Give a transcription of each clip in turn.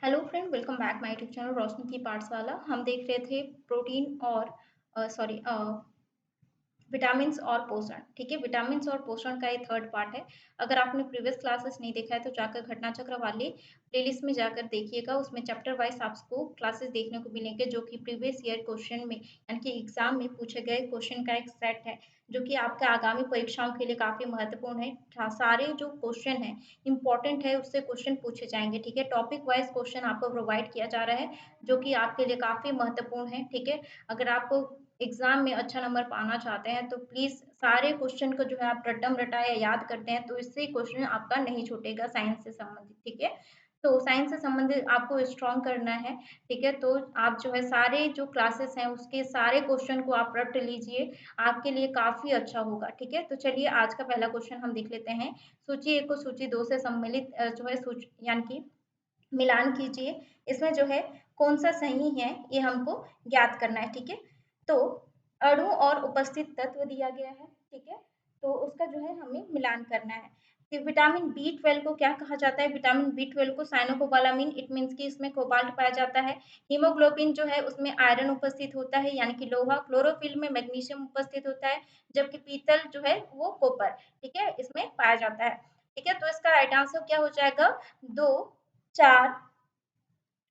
Hello friend, welcome back my YouTube channel Roshni की पाठशाला। हम देख रहे थे प्रोटीन और सॉरी विटामिन्स और पोषण। ठीक है, विटामिन्स और पोषण का ये थर्ड पार्ट है। अगर आपने प्रीवियस क्लासेस नहीं देखा है तो जाकर घटना चक्र वाले प्लेलिस्ट में जाकर देखिएगा। उसमें चैप्टर वाइज आपको क्लासेस देखने को मिलेंगे जो कि प्रीवियस ईयर क्वेश्चन में यानी कि एग्जाम में पूछे गए क्वेश्चन का एक सेट है जो कि आपके आगामी परीक्षाओं के लिए काफी महत्वपूर्ण है। सारे जो क्वेश्चन है इंपॉर्टेंट है, उससे क्वेश्चन पूछे जाएंगे। ठीक है, टॉपिक वाइज क्वेश्चन आपको प्रोवाइड किया जा रहा है जो कि आपके लिए काफी महत्वपूर्ण है। ठीक है, अगर आप एग्जाम में अच्छा नंबर पाना चाहते हैं तो प्लीज सारे क्वेश्चन को जो है आप रटम रटाया याद करते हैं तो इससे क्वेश्चन आपका नहीं छूटेगा साइंस से संबंधित। ठीक है, तो साइंस से संबंधित आपको स्ट्रॉन्ग करना है। ठीक है, तो आप जो है सारे जो क्लासेस हैं उसके सारे क्वेश्चन को आप रट लीजिए, आपके लिए काफी अच्छा होगा। ठीक है, तो चलिए आज का पहला क्वेश्चन हम देख लेते हैं। सूची एक को सूची दो से सम्मिलित जो है यानी कि मिलान कीजिए। इसमें जो है कौन सा सही है ये हमको ज्ञात करना है। ठीक है, तो अणु और उपस्थित तत्व दिया गया है। ठीक है, तो उसका जो है हमें मिलान करना है। तो विटामिन बी 12 को क्या कहा जाता है? विटामिन बी 12 को साइनोकोबालामिन, इट मीन्स कि इसमें कोबाल्ट पाया जाता है। हीमोग्लोबिन जो है उसमें आयरन उपस्थित होता है यानी कि लोहा। क्लोरोफिल में मैग्नीशियम उपस्थित होता है, जबकि पीतल जो है वो कॉपर ठीक है इसमें पाया जाता है। ठीक है, तो इसका राइट आंसर क्या हो जाएगा? दो चार,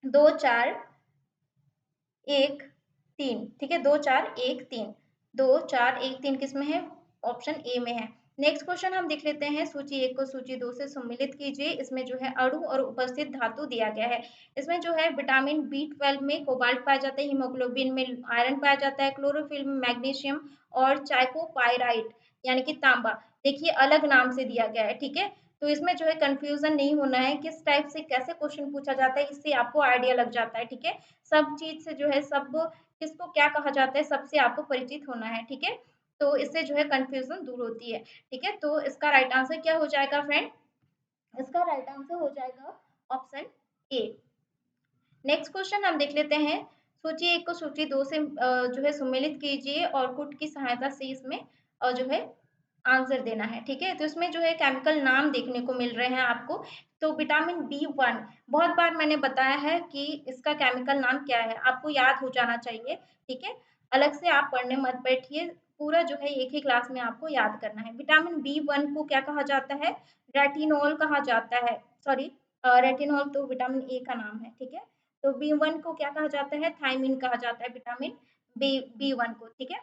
दो चार एक तीन। ठीक है, दो चार एक तीन, दो चार एक तीन किस में है? ऑप्शन ए में है। नेक्स्ट क्वेश्चन हम देख लेते हैं। सूची एक को सूची दो से सम्मिलित कीजिए। इसमें जो है अणु और उपस्थित धातु दिया गया है। इसमें जो है विटामिन बी 12 में कोबाल्ट पाया जाता है, हीमोग्लोबिन में आयरन पाया जाता है, क्लोरोफिल में मैग्नीशियम और चाइकोपाइराइट यानी कि तांबा देखिए अलग नाम से दिया गया है। ठीक है, तो इसमें जो है कंफ्यूजन नहीं होना है, किस टाइप से कैसे क्वेश्चन पूछा जाता है इससे आपको आइडिया लग जाता है। ठीक है, सब चीज से जो है सब किसको क्या कहा जाता है सबसे आपको परिचित होना है। ठीक है, तो इससे जो है कंफ्यूजन दूर होती है। ठीक है, तो इसका राइट आंसर क्या हो जाएगा फ्रेंड? इसका राइट आंसर हो जाएगा ऑप्शन ए। नेक्स्ट क्वेश्चन हम देख लेते हैं। सूची एक को सूची दो से जो है सम्मिलित कीजिए और कुट की सहायता से इसमें जो है आंसर देना है। ठीक है, तो इसमें जो है केमिकल नाम देखने को मिल रहे हैं आपको। तो विटामिन बी 1 बहुत बार मैंने बताया है कि इसका केमिकल नाम क्या है, आपको याद हो जाना चाहिए। ठीक है, अलग से आप पढ़ने मत बैठिए, पूरा जो है एक ही क्लास में आपको याद करना है। विटामिन बी 1 को क्या कहा जाता है? रेटिनॉल कहा जाता है। सॉरी, रेटिनॉल तो विटामिन ए का नाम है। ठीक है, तो बी 1 को क्या कहा जाता है? थायमिन कहा जाता है विटामिन बी 1 को। ठीक है,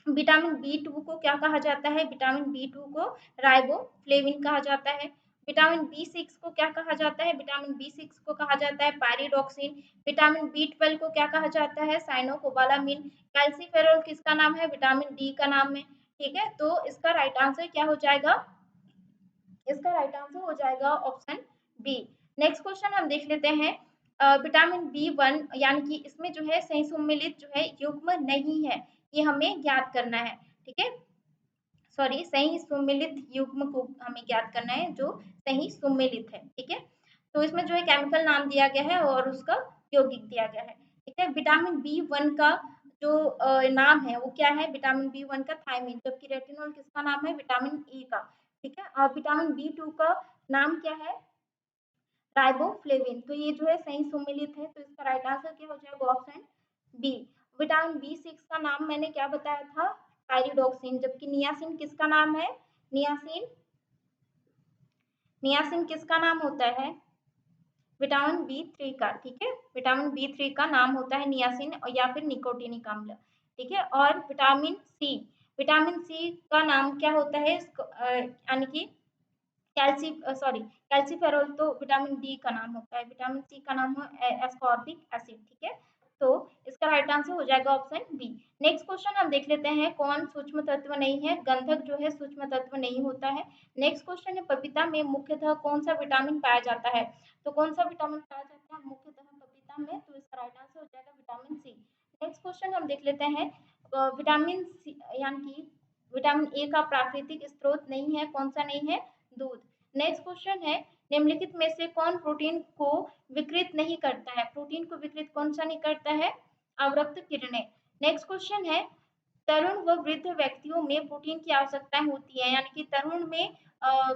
विटामिन बी 2 को क्या कहा जाता है? विटामिन बी 2 को राइबोफ्लेविन कहा जाता है। विटामिन बी 6 को क्या कहा जाता है? विटामिन बी 6 को कहा जाता है पायरिडॉक्सिन। विटामिन बी 12 को क्या कहा जाता है? साइनोकोबालामिन। कैल्सीफेरॉल किसका नाम है? विटामिन डी का नाम है। ठीक है, तो इसका राइट आंसर क्या हो जाएगा? इसका राइट आंसर हो जाएगा ऑप्शन बी। नेक्स्ट क्वेश्चन हम देख लेते हैं। विटामिन बी 1 यानी कि इसमें जो है सही सम्मिलित जो है युग्म नहीं है, ये हमें ज्ञात करना है। ठीक है, सॉरी, सही सुमेलित युग्म को हमें ज्ञात करना है जो सही सुमेलित है। ठीक है, तो इसमें जो है केमिकल नाम दिया गया है और उसका यौगिक दिया गया है। ठीक है, विटामिन बी 1 का जो नाम है वो क्या है? विटामिन बी 1 का थायमिन, जबकि रेटिनॉल किसका नाम है? विटामिन ई का। ठीक है, और विटामिन बी 2 का नाम क्या है? राइबोफ्लेविन। तो ये जो है सही सुमेलित है, तो इसका राइट आंसर क्या हो जाएगा? Option B. विटामिन बी 6 का नाम मैंने क्या बताया था? पायरिडॉक्सिन, जबकि नियासिन किसका नाम है? नियासिन, नियासिन किसका नाम होता है? विटामिन बी 3 का। ठीक है, विटामिन बी 3 का नाम होता है नियासिन और या फिर निकोटिनिक अम्ल। ठीक है, और विटामिन सी, विटामिन सी का नाम क्या होता है? यानी कि सॉरी, कैल्सीफेरॉल तो विटामिन डी का नाम होता है, विटामिन सी का नाम है एस्कॉर्बिक एसिड। ठीक है, तो इसका राइट आंसर हो जाएगा ऑप्शन बी। नेक्स्ट क्वेश्चन हम देख लेते हैं। कौन सूक्ष्म तत्व नहीं है? गंधक जो है सूक्ष्म तत्व नहीं होता है। नेक्स्ट क्वेश्चन है पपीता में मुख्यतः कौन सा विटामिन पाया जाता है? तो कौन सा विटामिन पाया जाता है मुख्यतः पपीता में? तो इसका राइट आंसर हो जाएगा विटामिन सी। नेक्स्ट क्वेश्चन हम देख लेते हैं। विटामिन सी यानी कि विटामिन ए का प्राकृतिक स्रोत नहीं है, कौन सा नहीं है? दूध। नेक्स्ट क्वेश्चन है निम्नलिखित में से कौन प्रोटीन को विकृत नहीं करता है? प्रोटीन को विकृत कौन सा नहीं करता है? अवरक्त किरणें। नेक्स्ट क्वेश्चन है तरुण व वृद्ध व्यक्तियों में प्रोटीन की आवश्यकताएं होती है, यानी कि तरुण में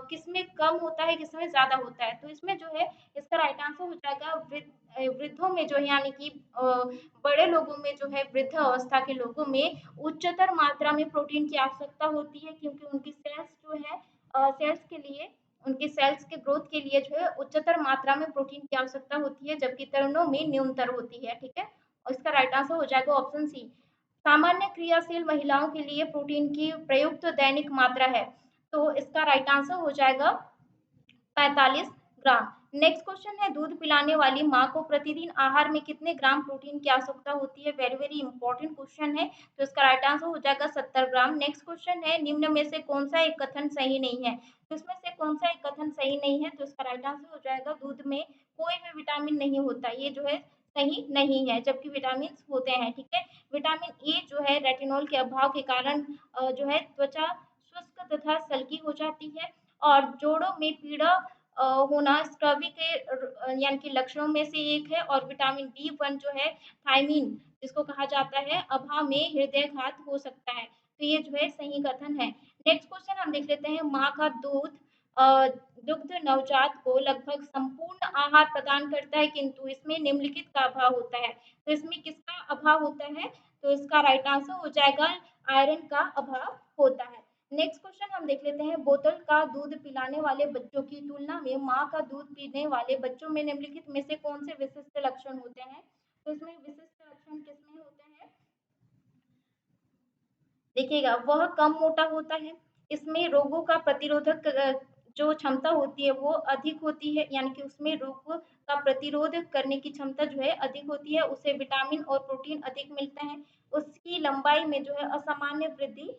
किसमें कम होता है, किसमें ज्यादा होता है। तो इसमें जो है इसका राइट आंसर हो जाएगा वृद्धों में जो है, यानी कि बड़े लोगों में जो है, वृद्ध अवस्था के लोगों में उच्चतर मात्रा में प्रोटीन की आवश्यकता होती है, क्योंकि उनकी सेल्स जो है सेल्स के लिए, उनके सेल्स के ग्रोथ के लिए जो है उच्चतर मात्रा में प्रोटीन की आवश्यकता होती है, जबकि तरुणों में न्यूनतर होती है। ठीक है, और इसका राइट आंसर हो जाएगा ऑप्शन सी। सामान्य क्रियाशील महिलाओं के लिए प्रोटीन की प्रयुक्त दैनिक मात्रा है, तो इसका राइट आंसर हो जाएगा 45 ग्राम। नेक्स्ट क्वेश्चन है, दूध पिलाने वाली माँ को प्रतिदिन आहार में कितने ग्राम प्रोटीन की आवश्यकता होती है? वेरी वेरी इंपॉर्टेंट क्वेश्चन है, तो इसका राइट आंसर हो जाएगा 70 ग्राम। नेक्स्ट क्वेश्चन है, निम्न में से कौन सा एक कथन सही नहीं है? तो इसमें से कौन सा एक कथन सही नहीं है? तो इसका राइट आंसर हो जाएगा दूध में कोई भी विटामिन नहीं होता, ये जो है सही नहीं है, जबकि विटामिन होते हैं। ठीक है, विटामिन ए जो है रेटिनॉल के अभाव के कारण जो है त्वचा शुष्क तथा सल्की हो जाती है, और जोड़ों में पीड़ा होना स्क्रबी के यानी कि लक्षणों में से एक है, और विटामिन बी 1 जो है थायमीन जिसको कहा जाता है अभाव में हृदयघात हो सकता है, तो ये जो है सही कथन है। नेक्स्ट क्वेश्चन हम देख लेते हैं, माँ का दूध अ, दुग्ध नवजात को लगभग संपूर्ण आहार प्रदान करता है, किंतु इसमें निम्नलिखित का अभाव होता है। तो इसमें किसका अभाव होता है? तो इसका राइट आंसर हो जाएगा आयरन का अभाव होता है। नेक्स्ट क्वेश्चन हम देख लेते हैं, बोतल का दूध पिलाने वाले बच्चों की तुलना में माँ का दूध पीने वाले बच्चों में निम्नलिखित में से कौन से विशिष्ट लक्षण होते हैं? तो इसमें विशिष्ट लक्षण किसमें होते हैं? देखिएगा, वह कम मोटा होता है, इसमें रोगों का प्रतिरोधक जो क्षमता होती है वो अधिक होती है, यानी कि उसमें रोग का प्रतिरोध करने की क्षमता जो है अधिक होती है, उसे विटामिन और प्रोटीन अधिक मिलते हैं, उसकी लंबाई में जो है असामान्य वृद्धि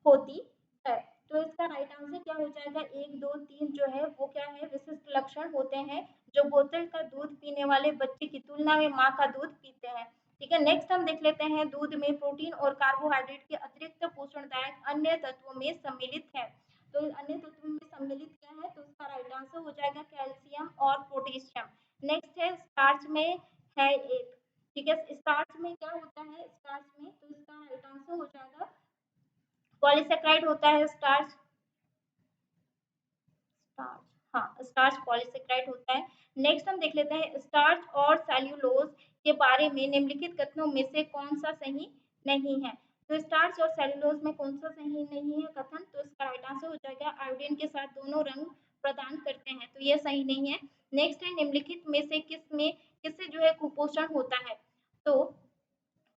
होती है। तो इसका राइट आंसर क्या हो जाएगा? 1, 2, 3 जो है वो क्या है, विशिष्ट लक्षण होते हैं जो बोतल का दूध पीने वाले बच्चे की तुलना में माँ का दूध पीते हैं। ठीक है, नेक्स्ट हम देख लेते हैं, दूध में प्रोटीन और कार्बोहाइड्रेट के अतिरिक्त पोषणदायक अन्य तत्वों में सम्मिलित है। तो अन्य तत्वों में सम्मिलित क्या है? तो इसका राइट आंसर हो जाएगा कैल्शियम और पोटेशियम। नेक्स्ट है, स्टार्च में है एक। ठीक है, स्टार्च में क्या होता है? स्टार्च में, तो इसका राइट आंसर हो जाएगा पॉलीसेक्राइड होता है स्टार्च। स्टार्च, हाँ, स्टार्च पॉलीसेक्राइड होता है। नेक्स्ट हम देख लेते हैं, स्टार्च और सेल्यूलोज के बारे में निम्नलिखित कथनों में से कौन सा सही नहीं है? तो स्टार्च और सेल्यूलोज में कौन सा सही नहीं है कथन? तो इसका राइट आंसर हो जाएगा आयोडीन के साथ दोनों रंग प्रदान करते हैं, तो ये सही नहीं है। नेक्स्ट है, निम्नलिखित में से किससे जो है कुपोषण होता है? तो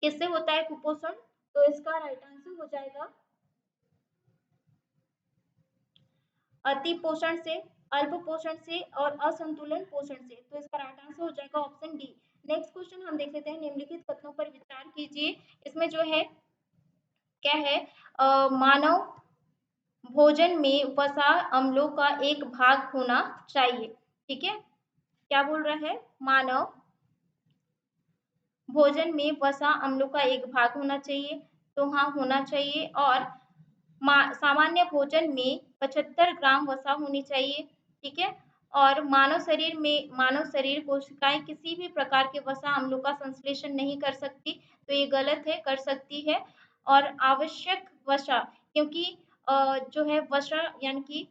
किससे होता है कुपोषण? तो इसका राइट आंसर हो जाएगा अति पोषण से, अल्प पोषण से और असंतुलन पोषण से, तो इसका राइट आंसर हो जाएगा ऑप्शन डी। नेक्स्ट क्वेश्चन हम देख लेते हैं, निम्नलिखित कथनों पर विचार कीजिए। इसमें जो है क्या है, मानव भोजन में वसा अम्लों का एक भाग होना चाहिए। ठीक है, क्या बोल रहा है? मानव भोजन में वसा अम्लों का एक भाग होना चाहिए, तो हाँ होना चाहिए। और सामान्य भोजन में 75 ग्राम वसा होनी चाहिए। ठीक है, और मानव शरीर कोशिकाएं किसी भी प्रकार के वसा अम्लों का संश्लेषण नहीं कर सकती, तो ये गलत है, कर सकती है। और आवश्यक वसा, क्योंकि जो है वसा यानी कि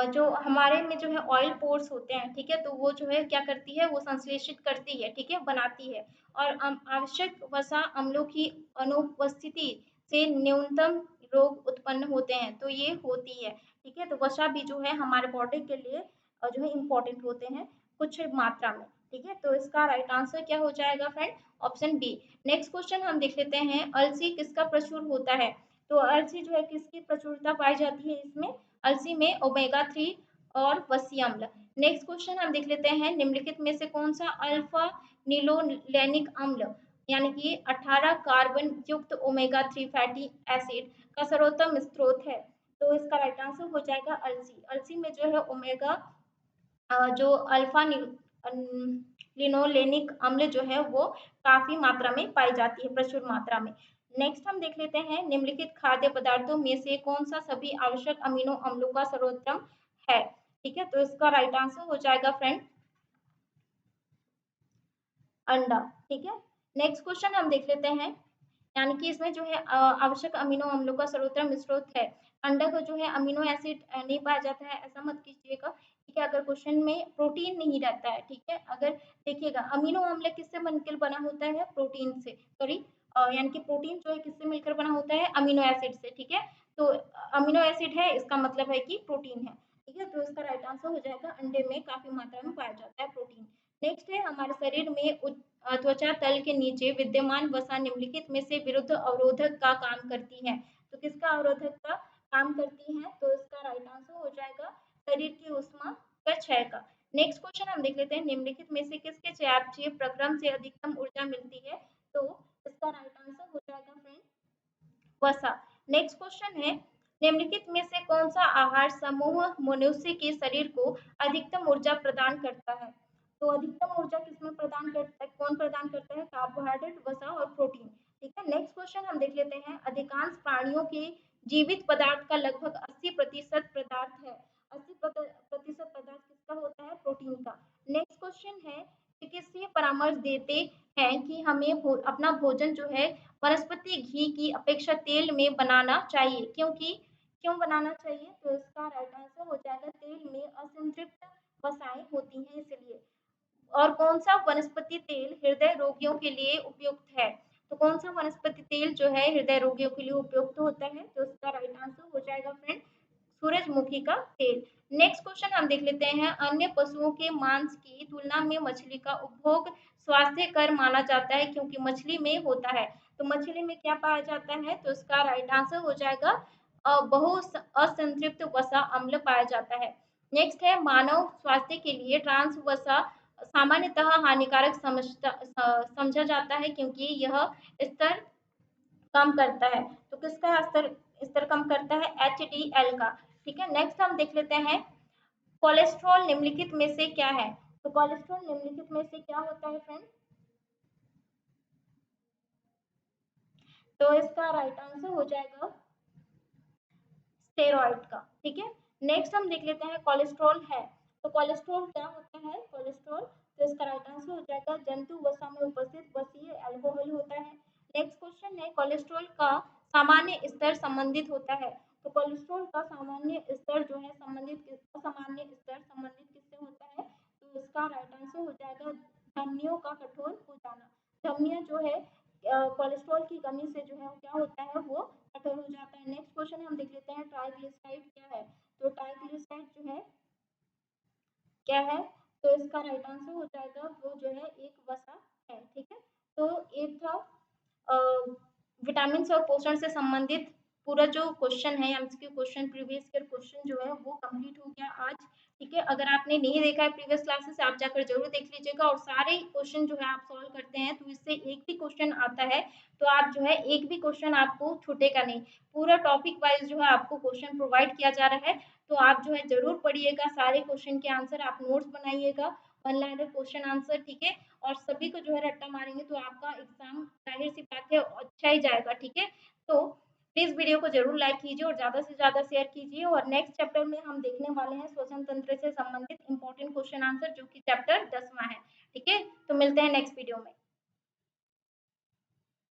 जो हमारे में जो है ऑयल पोर्स होते हैं, ठीक है, तो वो जो है क्या करती है, वो संश्लेषित करती है, ठीक है, बनाती है। और आवश्यक वसा अम्लों की अनुपस्थिति से न्यूनतम रोग उत्पन्न होते हैं, तो ये होती है। ठीक है, तो वसा भी जो है हमारे बॉडी के लिए जो है इम्पोर्टेंट होते हैं कुछ मात्रा में। ठीक है, तो इसका राइट आंसर क्या हो जाएगा friend? Option b. Next question हम देख लेते हैं, अलसी किसका प्रचुर होता है? तो अलसी जो है किसकी प्रचुरता पाई जाती है इसमें? अलसी में ओमेगा 3 और वसी अम्ल। नेक्स्ट क्वेश्चन हम देख लेते हैं, निम्नलिखित में से कौन सा अल्फा नीलोलैनिक अम्ल यानी कि 18 कार्बन युक्त ओमेगा 3 फैटी एसिड का सर्वोत्तम स्रोत है? तो इसका राइट आंसर हो जाएगा अलसी। अलसी में जो है ओमेगा जो अल्फा लिनोलेनिक अम्ल जो है वो काफी मात्रा में पाई जाती है, प्रचुर मात्रा में। नेक्स्ट हम देख लेते हैं, निम्नलिखित खाद्य पदार्थों में से कौन सा सभी आवश्यक अमीनो अम्लों का सर्वोत्तम है? ठीक है, तो इसका राइट आंसर हो जाएगा फ्रेंड अंडा। ठीक है, नेक्स्ट क्वेश्चन हम देख लेते हैं, यानी कि इसमें जो है आवश्यक अमीनो अम्लों का सर्वोत्तम स्रोत है। अंडा का जो है अमीनो एसिड नहीं पाया जाता है, ऐसा मत कीजिएगा, ठीक है? अगर क्वेश्चन में प्रोटीन नहीं रहता है, ठीक है? अगर देखिएगा अमीनो अम्ल किससे मिलकर बना होता है? प्रोटीन से, सॉरी यानी कि प्रोटीन जो है किससे मिलकर बना होता है? अमीनो एसिड से, ठीक है? तो अमीनो एसिड है, इसका मतलब है कि प्रोटीन है, ठीक है? तो इसका राइट आंसर हो जाएगा अंडे में काफ़ी मात्रा में पाया जाता है प्रोटीन। नेक्स्ट है हमारे शरीर में त्वचा तल के नीचे विद्यमान वसा निम्नलिखित में से विरुद्ध अवरोधक का काम करती है। तो किसका अवरोधक का काम करती है? तो इसका राइट आंसर हो जाएगा शरीर की ऊष्मा का क्षय का। नेक्स्ट क्वेश्चन हम देख लेते हैं, निम्नलिखित में से किसके चयापचय प्रक्रम से अधिकतम ऊर्जा मिलती है? तो इसका राइट आंसर हो जाएगा फ्रेंड वसा। नेक्स्ट क्वेश्चन है, निम्नलिखित में से कौन सा आहार समूह मनुष्य के शरीर को अधिकतम ऊर्जा प्रदान करता है? तो अधिकतम ऊर्जा किसमें प्रदान करता है? कौन प्रदान करता है? कार्बोहाइड्रेट, वसा और प्रोटीन, ठीक है? नेक्स्ट क्वेश्चन हम देख लेते हैं, अधिकांश प्राणियों के जीवित पदार्थ का लगभग 80% पदार्थ है। 80% पदार्थ किसका होता है? प्रोटीन का। नेक्स्ट क्वेश्चन है, चिकित्सकीय परामर्श देते हैं कि हमें अपना भोजन जो है वनस्पति घी की अपेक्षा तेल में बनाना चाहिए, क्योंकि क्यों बनाना चाहिए? तो इसका राइट आंसर हो जाएगा तेल में असंतृप्त वसाएं होती हैं इसलिए। और कौन सा वनस्पति तेल हृदय रोगियों के लिए उपयुक्त है? तो कौन सा वनस्पति तेल जो है हृदय रोगियों के लिए उपयुक्त होता है? तो इसका राइट आंसर हो जाएगा फ्रेंड सूरजमुखी का तेल। नेक्स्ट क्वेश्चन हम देख लेते हैं, अन्य पशुओं के मांस की तुलना में मछली का उपभोग स्वास्थ्यकर माना जाता है क्योंकि मछली में होता है। तो मछली में क्या पाया जाता है? तो इसका राइट आंसर हो जाएगा बहु असंतृप्त वसा अम्ल पाया जाता है। नेक्स्ट है, मानव स्वास्थ्य के लिए ट्रांस वसा सामान्यतः हानिकारक समझा जाता है क्योंकि यह स्तर कम करता है। तो किसका स्तर स्तर कम करता है? HDL का, ठीक है? नेक्स्ट हम देख लेते हैं, कोलेस्ट्रॉल निम्नलिखित में से क्या है? तो कोलेस्ट्रॉल निम्नलिखित में से क्या होता है फ्रेंड? तो इसका राइट आंसर हो जाएगा स्टेरॉइड का, ठीक है? नेक्स्ट हम देख लेते हैं, कोलेस्ट्रॉल है, तो कोलेस्ट्रॉल क्या होता है? कोलेस्ट्रॉल, तो इसका राइट आंसर हो जाएगा जंतु वसा में उपस्थित वसीय अल्कोहल होता है। नेक्स्ट क्वेश्चन है, कोलेस्ट्रॉल का सामान्य स्तर संबंधित होता है। तो कोलेस्ट्रॉल का सामान्य स्तर जो है असामान्य स्तर संबंधित किससे होता है? तो इसका राइट आंसर हो जाएगा धमनियों का कठोर हो जाना। धमनियां जो है कोलेस्ट्रॉल की कमी से जो है क्या होता है? वो कठोर हो जाता है। नेक्स्ट क्वेश्चन हम देख लेते हैं, ट्राइग्लिसराइड क्या है? तो ट्राइग्लिसराइड जो है क्या है? तो इसका राइट आंसर हो जाएगा वो जो है एक वसा है, ठीक है? तो एक था विटामिन और पोषण से संबंधित पूरा जो क्वेश्चन है, MCQ question, previous year question जो है वो कंप्लीट हो गया आज, ठीक है? अगर आपने नहीं देखा है प्रीवियस क्लासेस, आप जाकर जरूर देख लीजिएगा और सारे क्वेश्चन जो है आप सॉल्व करते हैं तो इससे एक भी क्वेश्चन आता है तो आप जो है एक भी क्वेश्चन आपको छूटेगा नहीं। पूरा टॉपिक वाइज जो है आपको क्वेश्चन प्रोवाइड किया जा रहा है, तो आप जो है जरूर पढ़िएगा, सारे क्वेश्चन के आंसर आप नोट्स बनाइएगा, वन लाइनर क्वेश्चन आंसर, ठीक है? और सभी को जो है रट्टा मारेंगे तो आपका एग्जाम जाहिर सी बात है अच्छा ही जाएगा, ठीक है? तो प्लीज वीडियो को जरूर लाइक कीजिए और ज्यादा से ज्यादा शेयर कीजिए, और नेक्स्ट चैप्टर में हम देखने वाले हैं श्वसन तंत्र से संबंधित इंपॉर्टेंट क्वेश्चन आंसर, जो कि चैप्टर 10वां है, ठीक है? तो मिलते हैं नेक्स्ट वीडियो में।